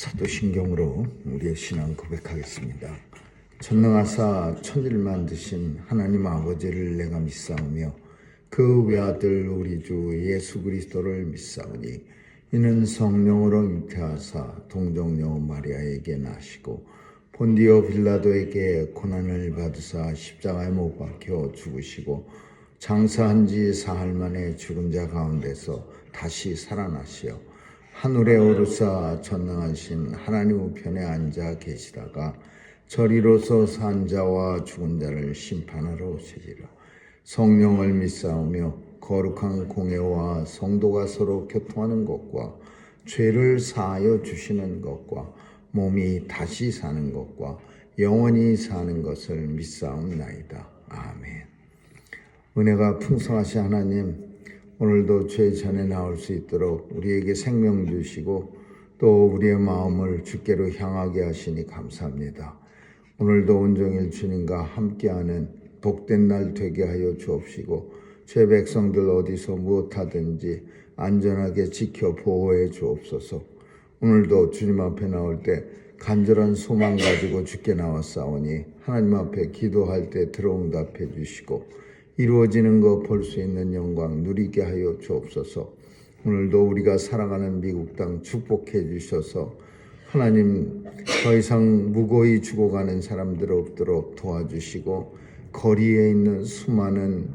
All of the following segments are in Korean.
사도신경으로 우리의 신앙 고백하겠습니다. 전능하사 천지를 만드신 하나님 아버지를 내가 믿사오며 그 외아들 우리 주 예수 그리스도를 믿사오니 이는 성령으로 잉태하사 동정녀 마리아에게 나시고 본디오 빌라도에게 고난을 받으사 십자가에 못 박혀 죽으시고 장사한 지 사흘 만에 죽은 자 가운데서 다시 살아나시어 하늘에 오르사 전능하신 하나님 우편에 앉아 계시다가 저리로서 산 자와 죽은 자를 심판하러 오시리라. 성령을 믿사오며 거룩한 공예와 성도가 서로 교통하는 것과 죄를 사하여 주시는 것과 몸이 다시 사는 것과 영원히 사는 것을 믿사옵나이다. 아멘. 은혜가 풍성하신 하나님, 오늘도 죄 전에 나올 수 있도록 우리에게 생명 주시고 또 우리의 마음을 주께로 향하게 하시니 감사합니다. 오늘도 온종일 주님과 함께하는 복된 날 되게 하여 주옵시고 죄 백성들 어디서 무엇하든지 안전하게 지켜 보호해 주옵소서. 오늘도 주님 앞에 나올 때 간절한 소망 가지고 주께 나왔사오니 하나님 앞에 기도할 때 들어응답해 주시고 이루어지는 것 볼 수 있는 영광 누리게 하여 주옵소서. 오늘도 우리가 살아가는 미국 땅 축복해 주셔서 하나님 더 이상 무고히 죽어가는 사람들 없도록 도와주시고 거리에 있는 수많은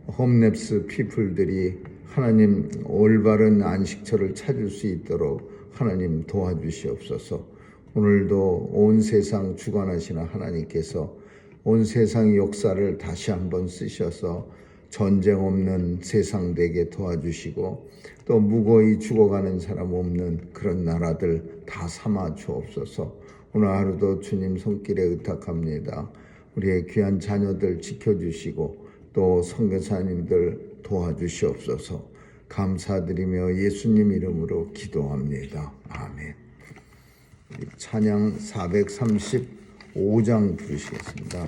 홈랩스 피플들이 하나님 올바른 안식처를 찾을 수 있도록 하나님 도와주시옵소서. 오늘도 온 세상 주관하시는 하나님께서 온 세상 역사를 다시 한번 쓰셔서 전쟁 없는 세상 되게 도와주시고 또 무고히 죽어가는 사람 없는 그런 나라들 다 삼아 주옵소서. 오늘 하루도 주님 손길에 의탁합니다. 우리의 귀한 자녀들 지켜주시고 또 선교사님들 도와주시옵소서. 감사드리며 예수님 이름으로 기도합니다. 아멘. 찬양 435장 부르시겠습니다.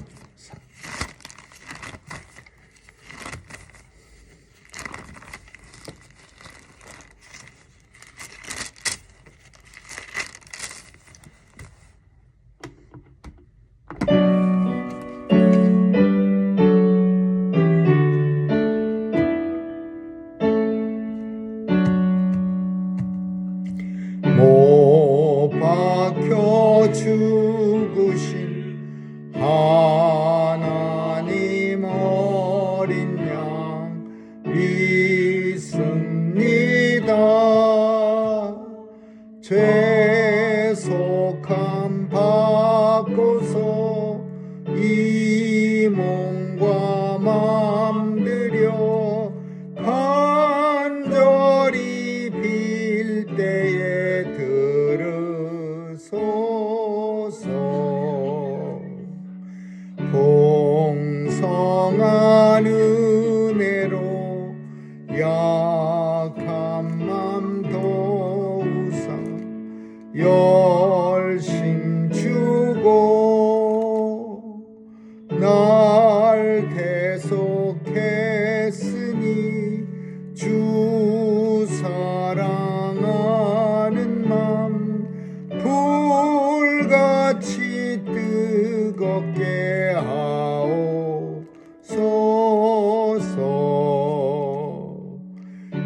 못 박혀 죽으신 하나님 어린 양 믿습니다. 죄 속함 받고서 이 몸과 맘 들여 간절히 빌 때에 들으소서. 풍성한 은혜로 약한 맘 도우사 열심 주고 날 계속했으니 주 사랑하는 맘 불같이 뜨겁게 하옵소서.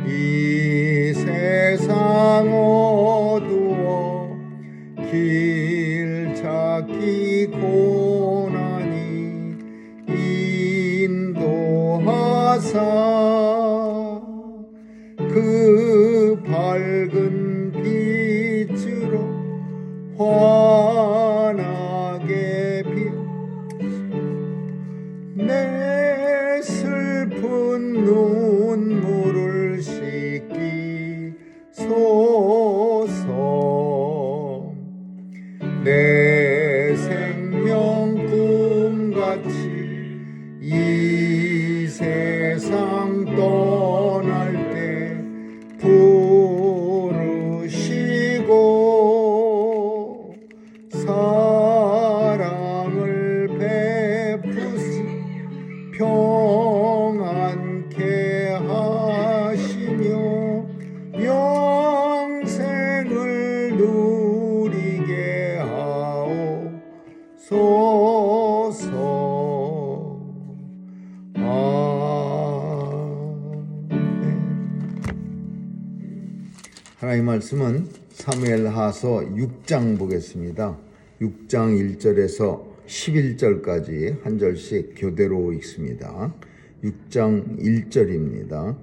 이 세상 어두워 길 찾기 고난이 인도하사 그 밝은 빛으로 환하게 내 슬픈 눈물을 씻기소서. 내 생명 꿈같이 이 세상 떠날 때 부르시고 하나님 말씀은 사무엘하서 6장 보겠습니다. 6장 1절에서 11절까지 한 절씩 교대로 읽습니다. 6장 1절입니다.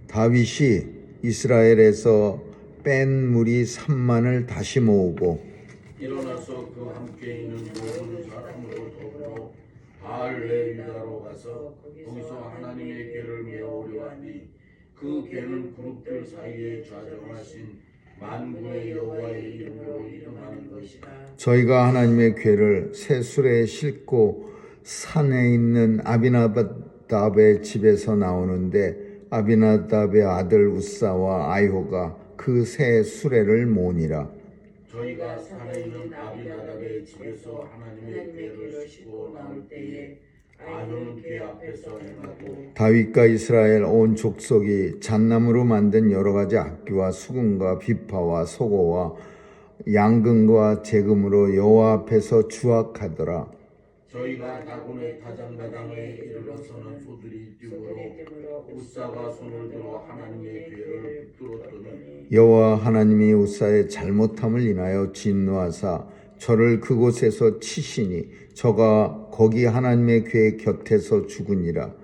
다윗이 이스라엘에서 뺀 무리 3만을 다시 모으고 일어나서 그 함께 있는 모든 사람으로 더불어 바알레유다로 가서 거기서 하나님의 궤를 메우려 하니 그 궤는 그룹들 사이에 좌정하신 만군의 여호와의 이름으로 이름하는 것이다. 저희가 하나님의 궤를 새 수레에 싣고 산에 있는 아비나답의 집에서 나오는데 아비나답의 아들 우사와 아이호가 그 새 수레를 모으니라. 저희가 산에 있는 아비나답의 집에서 하나님의 궤를 싣고 나올 때에 아효는 궤 앞에서 행하고 다윗과 이스라엘 온 족속이 잣나무로 만든 여러 가지 악기와 수금과 비파와 소고와 양금과 재금으로 여호와 앞에서 주악하더라. 저희가 다곤의 타작마당에 이르러서는 소들이 뛰므로 우사가 손을 들어 하나님의 궤를 붙들었더니 여호와 하나님이 우사의 잘못함을 인하여 진노하사 저를 그곳에서 치시니 저가 거기 하나님의 궤 곁에서 죽으니라.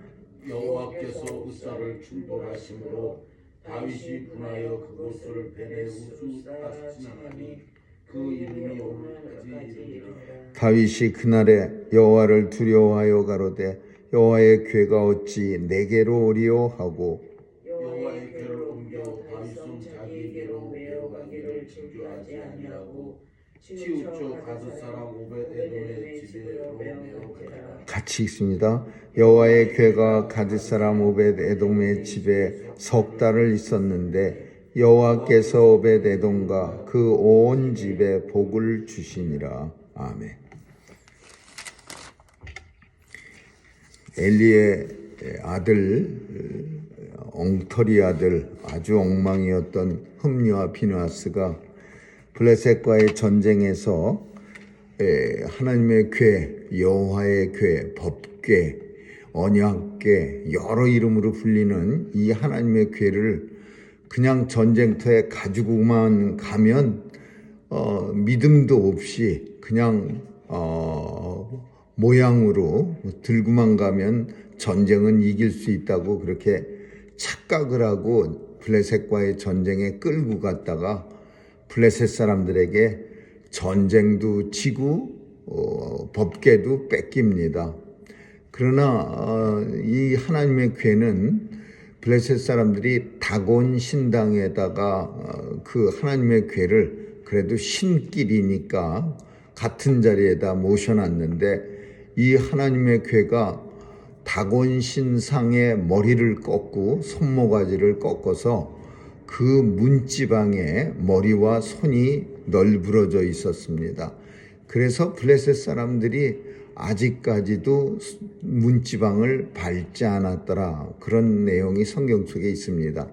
여호와께서 우사를 충돌하심으로 다윗이 분하여 그곳을 베네우스다시나니 그 이름이 오늘까지 이르니라. 다윗이 그날에 여호와를 두려워하여 가로되 여호와의 궤가 어찌 내게로 오리요 하고 여호와의 궤를 옮겨 다윗은 자기에게로 메어가기를 즐겨하지 아니하고 치우쳐 가드 사람 오벳에돔의 집에로 메어가니라. 같이 읽습니다. 여호와의 궤가 가드 사람 오벳에돔의 집에 석 달을 있었는데 여호와께서 오벳에돔과 그 온 집에 복을 주시니라. 아멘. 엘리의 아들, 엉터리 아들, 아주 엉망이었던 흠리와 비느하스가 블레셋과의 전쟁에서 하나님의 궤, 여호와의 궤, 법궤, 언약궤 여러 이름으로 불리는 이 하나님의 궤를 그냥 전쟁터에 가지고만 가면 믿음도 없이 그냥 모양으로 들고만 가면 전쟁은 이길 수 있다고 그렇게 착각을 하고 블레셋과의 전쟁에 끌고 갔다가 블레셋 사람들에게 전쟁도 지고 법궤도 뺏깁니다. 그러나 이 하나님의 궤는 블레셋 사람들이 다곤 신당에다가 그 하나님의 궤를 그래도 신길이니까 같은 자리에다 모셔놨는데 이 하나님의 궤가 다곤 신상의 머리를 꺾고 손모가지를 꺾어서 그 문지방에 머리와 손이 널브러져 있었습니다. 그래서 블레셋 사람들이 아직까지도 문지방을 밟지 않았더라. 그런 내용이 성경 속에 있습니다.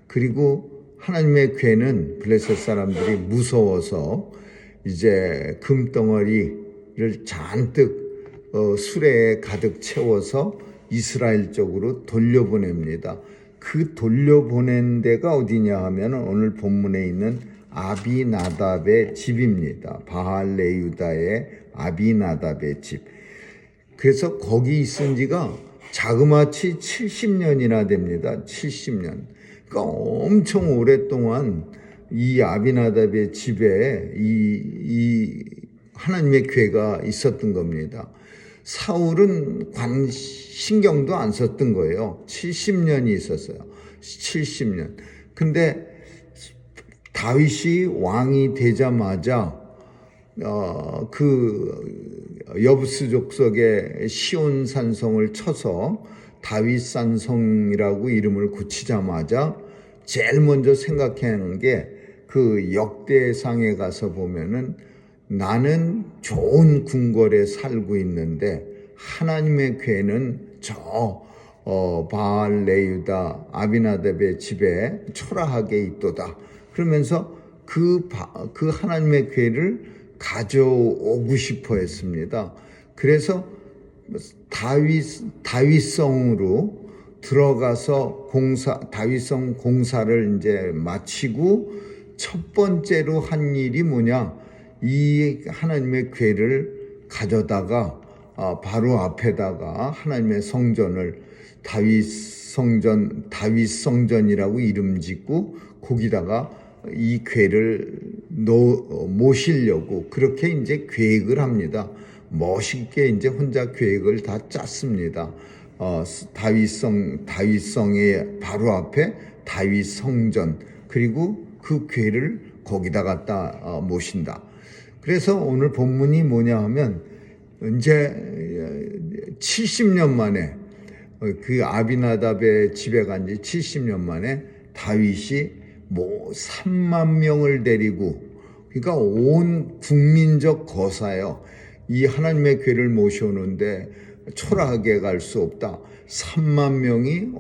그리고 하나님의 궤는 블레셋 사람들이 무서워서 이제 금덩어리를 잔뜩 수레에 가득 채워서 이스라엘 쪽으로 돌려보냅니다. 그 돌려보낸 데가 어디냐 하면 오늘 본문에 있는 아비나답의 집입니다. 바알레유다의 아비나답의 집. 그래서 거기 있은 지가 자그마치 70년이나 됩니다. 70년. 그러니까 엄청 오랫동안 이 아비나답의 집에 이 하나님의 궤가 있었던 겁니다. 사울은 신경도 안 썼던 거예요. 70년이 있었어요. 70년. 근데 다윗이 왕이 되자마자 그 여부스 족속의 시온 산성을 쳐서 다윗 산성이라고 이름을 붙이자마자 제일 먼저 생각한 게 그 역대상에 가서 보면은 나는 좋은 궁궐에 살고 있는데 하나님의 궤는 저 바알레유다 아비나답의 집에 초라하게 있도다. 그러면서 그 하나님의 궤를 가져오고 싶어 했습니다. 그래서 다윗성으로 들어가서 다윗성 공사를 이제 마치고 첫 번째로 한 일이 뭐냐? 이 하나님의 궤를 가져다가 바로 앞에다가 하나님의 성전을 다윗 성전이라고 이름 짓고 거기다가 이 궤를 모시려고 그렇게 이제 계획을 합니다. 멋있게 이제 혼자 계획을 다 짰습니다. 다윗성의 바로 앞에 다윗 성전, 그리고 그 궤를 거기다 갖다 모신다. 그래서 오늘 본문이 뭐냐 하면 이제 70년 만에 그 아비나답의 집에 간 지 70년 만에 다윗이 3만 명을 데리고, 그러니까 온 국민적 거사요. 이 하나님의 궤를 모셔오는데 초라하게 갈 수 없다. 3만 명이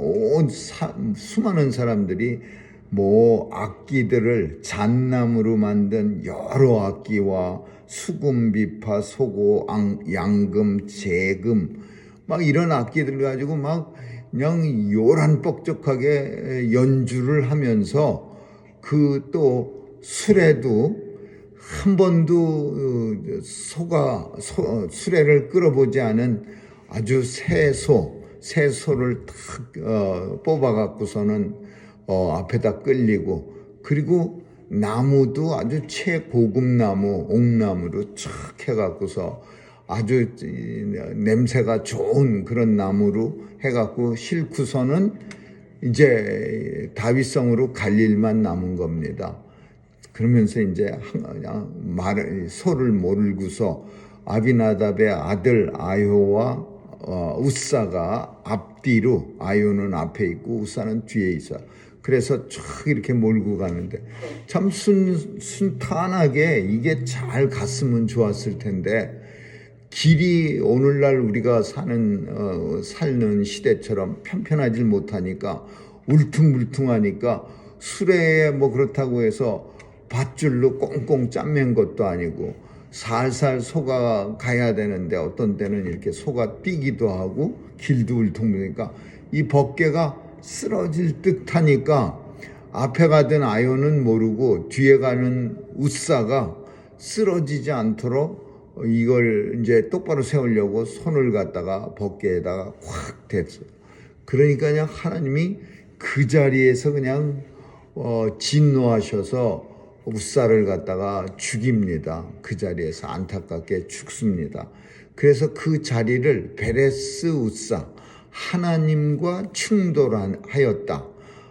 수많은 사람들이 악기들을 잣나무로 만든 여러 악기와 수금, 비파, 소고, 양금, 재금 막 이런 악기들 가지고 그냥 요란뻑적하게 연주를 하면서 그 또 술에도 한 번도 수레를 끌어보지 않은 아주 새소를 탁 뽑아갖고서는 앞에다 끌리고, 그리고 나무도 아주 최고급 나무, 옥나무로 촥 해갖고서 아주 냄새가 좋은 그런 나무로 해갖고 싣고서는 이제 다윗성으로 갈 일만 남은 겁니다. 그러면서 이제 소를 몰고서 아비나답의 아들 아효와 우사가 앞뒤로, 아효는 앞에 있고 우사는 뒤에 있어. 그래서 쫙 이렇게 몰고 가는데 참 순탄하게 이게 잘 갔으면 좋았을 텐데, 길이 오늘날 우리가 살는 시대처럼 편편하지 못하니까 울퉁불퉁하니까 수레에 그렇다고 해서 밧줄로 꽁꽁 짠맨 것도 아니고 살살 소가 가야 되는데 어떤 때는 이렇게 소가 뛰기도 하고 길도 울퉁불퉁하니까 이 벗개가 쓰러질 듯하니까 앞에 가던 아요는 모르고 뒤에 가는 우사가 쓰러지지 않도록 이걸 이제 똑바로 세우려고 손을 갖다가 벗개에다가 확 댔어요. 그러니까 그냥 하나님이 그 자리에서 그냥 진노하셔서 우사를 갖다가 죽입니다. 그 자리에서 안타깝게 죽습니다. 그래서 그 자리를 베레스 우사, 하나님과 충돌하였다.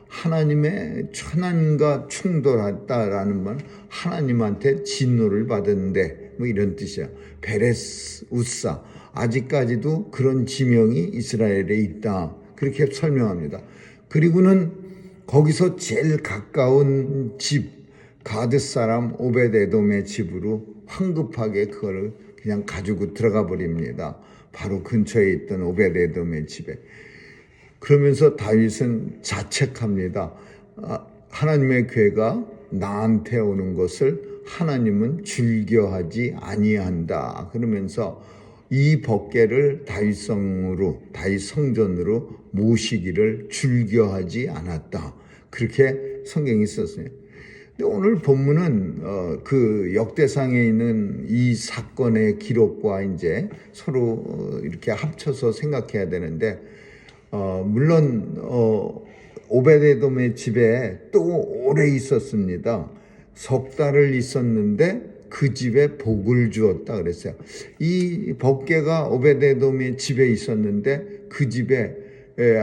하나님의 천한과 충돌했다라는 말, 하나님한테 진노를 받았는데 이런 뜻이야. 베레스 우사, 아직까지도 그런 지명이 이스라엘에 있다. 그렇게 설명합니다. 그리고는 거기서 제일 가까운 집, 가드 사람 오벳에돔의 집으로 황급하게 그걸 그냥 가지고 들어가 버립니다. 바로 근처에 있던 오벳에돔의 집에. 그러면서 다윗은 자책합니다. 하나님의 궤가 나한테 오는 것을 하나님은 즐겨하지 아니한다. 그러면서 이 벗개를 다윗 성전으로 모시기를 즐겨하지 않았다. 그렇게 성경이 썼어요. 근데 오늘 본문은 그 역대상에 있는 이 사건의 기록과 이제 서로 이렇게 합쳐서 생각해야 되는데, 물론 오벳에돔의 집에 또 오래 있었습니다. 석 달을 있었는데 그 집에 복을 주었다 그랬어요. 이 벗개가 오벳에돔의 집에 있었는데 그 집에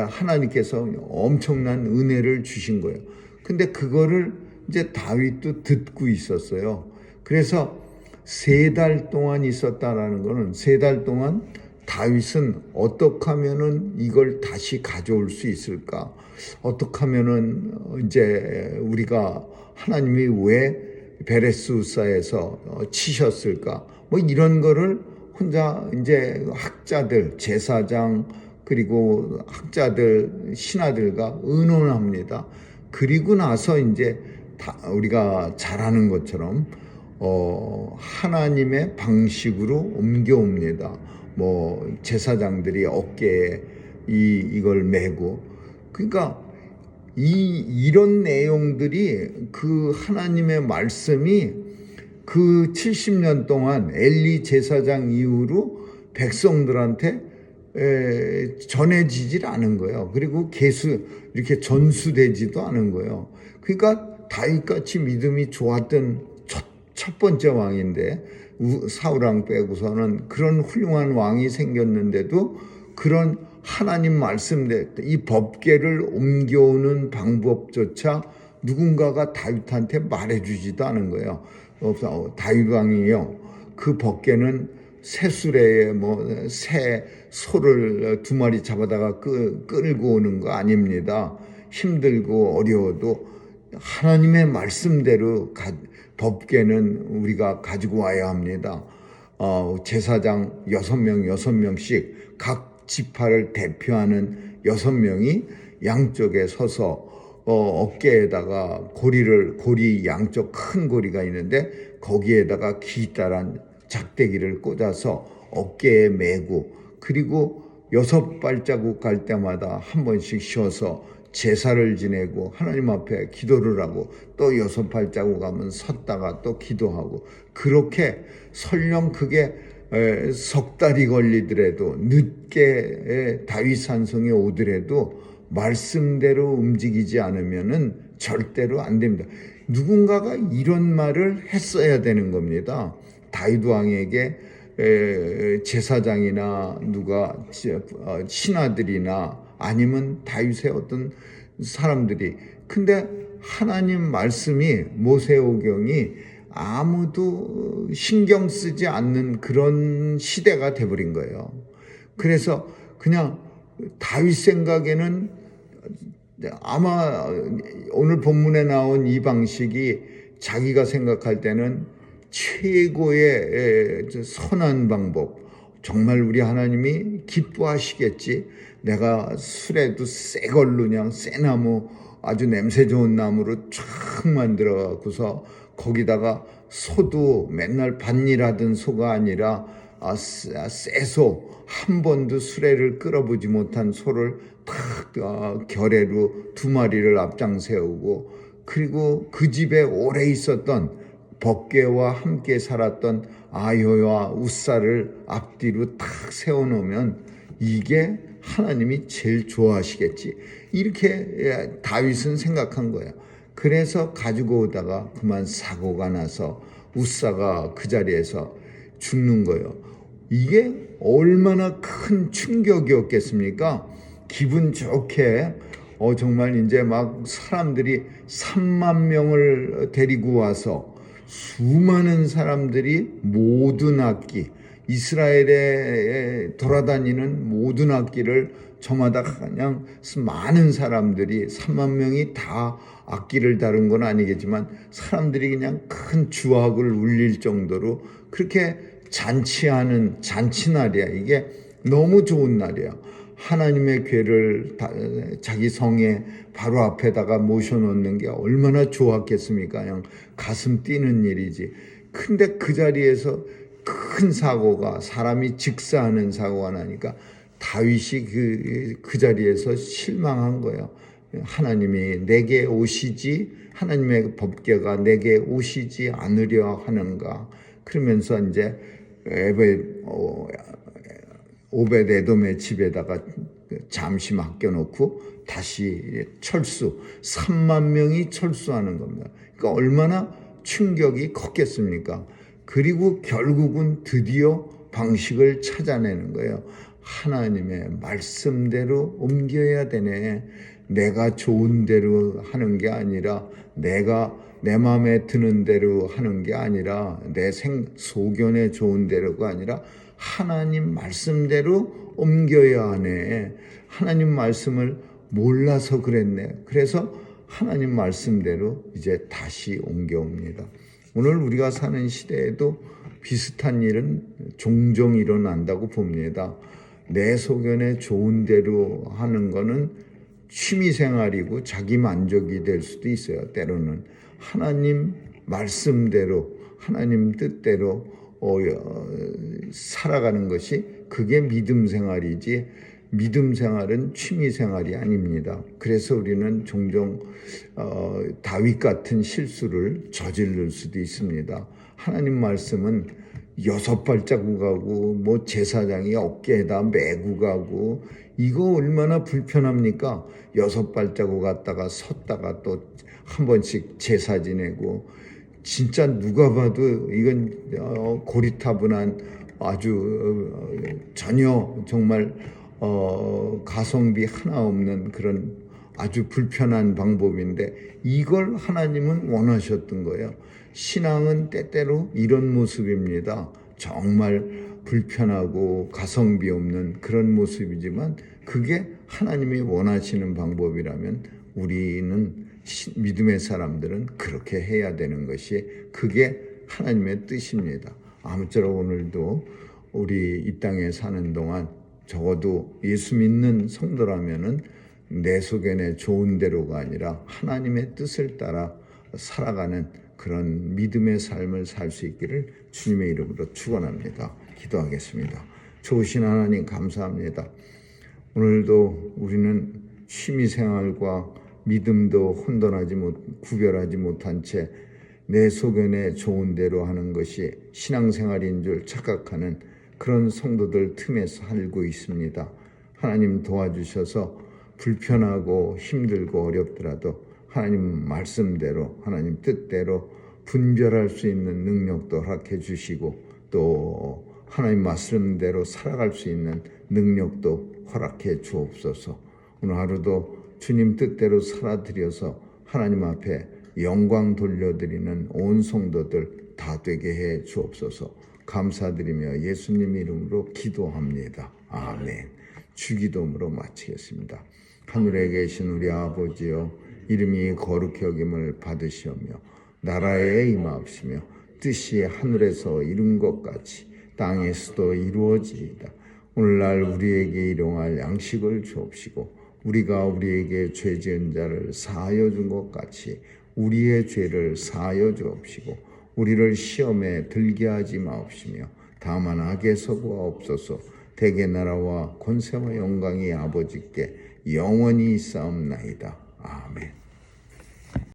하나님께서 엄청난 은혜를 주신 거예요. 근데 그거를 이제 다윗도 듣고 있었어요. 그래서 3달 동안 있었다라는 거는 3달 동안 다윗은 어떻게 하면은 이걸 다시 가져올 수 있을까? 어떻게 하면은 이제 우리가 하나님이 왜 베레스 우사에서 치셨을까? 이런 거를 혼자 이제 학자들, 제사장, 그리고 학자들, 신하들과 의논합니다. 그리고 나서 이제 우리가 잘 아는 것처럼 하나님의 방식으로 옮겨옵니다. 제사장들이 어깨에 이걸 메고, 그러니까 이런 내용들이 그 하나님의 말씀이 그 70년 동안 엘리 제사장 이후로 백성들한테 전해지질 않은 거예요. 그리고 이렇게 전수되지도 않은 거예요. 그러니까 다윗같이 믿음이 좋았던 첫 번째 왕인데, 사울 왕 빼고서는 그런 훌륭한 왕이 생겼는데도 그런 하나님 말씀대로 이 법궤를 옮겨오는 방법조차 누군가가 다윗한테 말해주지도 않은 거예요. 다윗 왕이요, 그 법궤는 새수레에 새 소를 2마리 잡아다가 끌고 오는 거 아닙니다. 힘들고 어려워도 하나님의 말씀대로 법궤는 우리가 가지고 와야 합니다. 제사장 6명씩 각 지파를 대표하는 6명이 양쪽에 서서 어깨에다가 고리 양쪽 큰 고리가 있는데 거기에다가 기다란 작대기를 꽂아서 어깨에 메고, 그리고 6발자국 갈 때마다 한 번씩 쉬어서 제사를 지내고 하나님 앞에 기도를 하고, 또 6발자국 가면 섰다가 또 기도하고, 그렇게 설령 그게 석 달이 걸리더라도 늦게 다윗 산성에 오더라도 말씀대로 움직이지 않으면은 절대로 안 됩니다. 누군가가 이런 말을 했어야 되는 겁니다. 다윗 왕에게 제사장이나 누가 신하들이나 아니면 다윗의 어떤 사람들이, 근데 하나님 말씀이 모세오경이 아무도 신경 쓰지 않는 그런 시대가 돼버린 거예요. 그래서 그냥 다윗 생각에는 아마 오늘 본문에 나온 이 방식이 자기가 생각할 때는 최고의 선한 방법, 정말 우리 하나님이 기뻐하시겠지, 내가 술에도 새 걸로 그냥 새 나무, 아주 냄새 좋은 나무로 쫙 만들어 갖고서 거기다가 소도 맨날 밭일하던 소가 아니라 새소, 한 번도 수레를 끌어보지 못한 소를 탁 결례로 2마리를 앞장 세우고, 그리고 그 집에 오래 있었던 법궤와 함께 살았던 아효와 우사를 앞뒤로 탁 세워놓으면 이게 하나님이 제일 좋아하시겠지, 이렇게 다윗은 생각한 거예요. 그래서 가지고 오다가 그만 사고가 나서 우사가 그 자리에서 죽는 거예요. 이게 얼마나 큰 충격이었겠습니까? 기분 좋게 정말 이제 막 사람들이 3만 명을 데리고 와서 수많은 사람들이 모든 악기, 이스라엘에 돌아다니는 모든 악기를 저마다 그냥 많은 사람들이 3만 명이 다 악기를 다룬 건 아니겠지만 사람들이 그냥 큰 주악을 울릴 정도로 그렇게 잔치하는 잔치날이야. 이게 너무 좋은 날이야. 하나님의 궤를 자기 성에 바로 앞에다가 모셔놓는 게 얼마나 좋았겠습니까? 그냥 가슴 뛰는 일이지. 근데 그 자리에서 큰 사고가, 사람이 직사하는 사고가 나니까 다윗이 그 자리에서 실망한 거예요. 하나님이 내게 오시지, 하나님의 법궤가 내게 오시지 않으려 하는가. 그러면서 이제 오벳에돔의 집에다가 잠시 맡겨놓고 다시 철수, 3만 명이 철수하는 겁니다. 그러니까 얼마나 충격이 컸겠습니까? 그리고 결국은 드디어 방식을 찾아내는 거예요. 하나님의 말씀대로 옮겨야 되네. 내가 좋은 대로 하는 게 아니라, 내가 내 마음에 드는 대로 하는 게 아니라, 내 소견에 좋은 대로가 아니라 하나님 말씀대로 옮겨야 하네. 하나님 말씀을 몰라서 그랬네. 그래서 하나님 말씀대로 이제 다시 옮겨옵니다. 오늘 우리가 사는 시대에도 비슷한 일은 종종 일어난다고 봅니다. 내 소견에 좋은 대로 하는 거는 취미생활이고 자기 만족이 될 수도 있어요. 때로는 하나님 말씀대로, 하나님 뜻대로 살아가는 것이 그게 믿음 생활이지, 믿음 생활은 취미 생활이 아닙니다. 그래서 우리는 종종 다윗 같은 실수를 저지를 수도 있습니다. 하나님 말씀은 6발자국 가고 뭐 제사장이 어깨에다 메고 가고 이거 얼마나 불편합니까? 6발자국 갔다가 섰다가 또 한 번씩 제사 지내고 진짜 누가 봐도 이건 고리타분한 아주 전혀 정말 가성비 하나 없는 그런 아주 불편한 방법인데 이걸 하나님은 원하셨던 거예요. 신앙은 때때로 이런 모습입니다. 정말 불편하고 가성비 없는 그런 모습이지만 그게 하나님이 원하시는 방법이라면 우리는 믿음의 사람들은 그렇게 해야 되는 것이 그게 하나님의 뜻입니다. 아무쪼록 오늘도 우리 이 땅에 사는 동안 적어도 예수 믿는 성도라면은 내 속에 좋은 대로가 아니라 하나님의 뜻을 따라 살아가는 그런 믿음의 삶을 살 수 있기를 주님의 이름으로 축원합니다. 기도하겠습니다. 좋으신 하나님 감사합니다. 오늘도 우리는 취미생활과 믿음도 구별하지 못한 채 내 소견에 좋은 대로 하는 것이 신앙생활인 줄 착각하는 그런 성도들 틈에서 살고 있습니다. 하나님 도와주셔서 불편하고 힘들고 어렵더라도 하나님 말씀대로 하나님 뜻대로 분별할 수 있는 능력도 허락해 주시고 또 하나님 말씀대로 살아갈 수 있는 능력도 허락해 주옵소서. 오늘 하루도 주님 뜻대로 살아드려서 하나님 앞에 영광 돌려드리는 온 성도들 다 되게 해 주옵소서. 감사드리며 예수님 이름으로 기도합니다. 아멘. 주기도문으로 마치겠습니다. 하늘에 계신 우리 아버지여, 이름이 거룩히 여김을 받으시오며 나라에 임하옵시며 뜻이 하늘에서 이룬 것 같이 땅에서도 이루어지이다. 오늘날 우리에게 일용할 양식을 주옵시고 우리가 우리에게 죄 지은 자를 사하여 준 것 같이 우리의 죄를 사하여 주옵시고 우리를 시험에 들게 하지 마옵시며 다만 악에서 구하옵소서. 대개 나라와 권세와 영광이 아버지께 영원히 있사옵나이다. 아멘.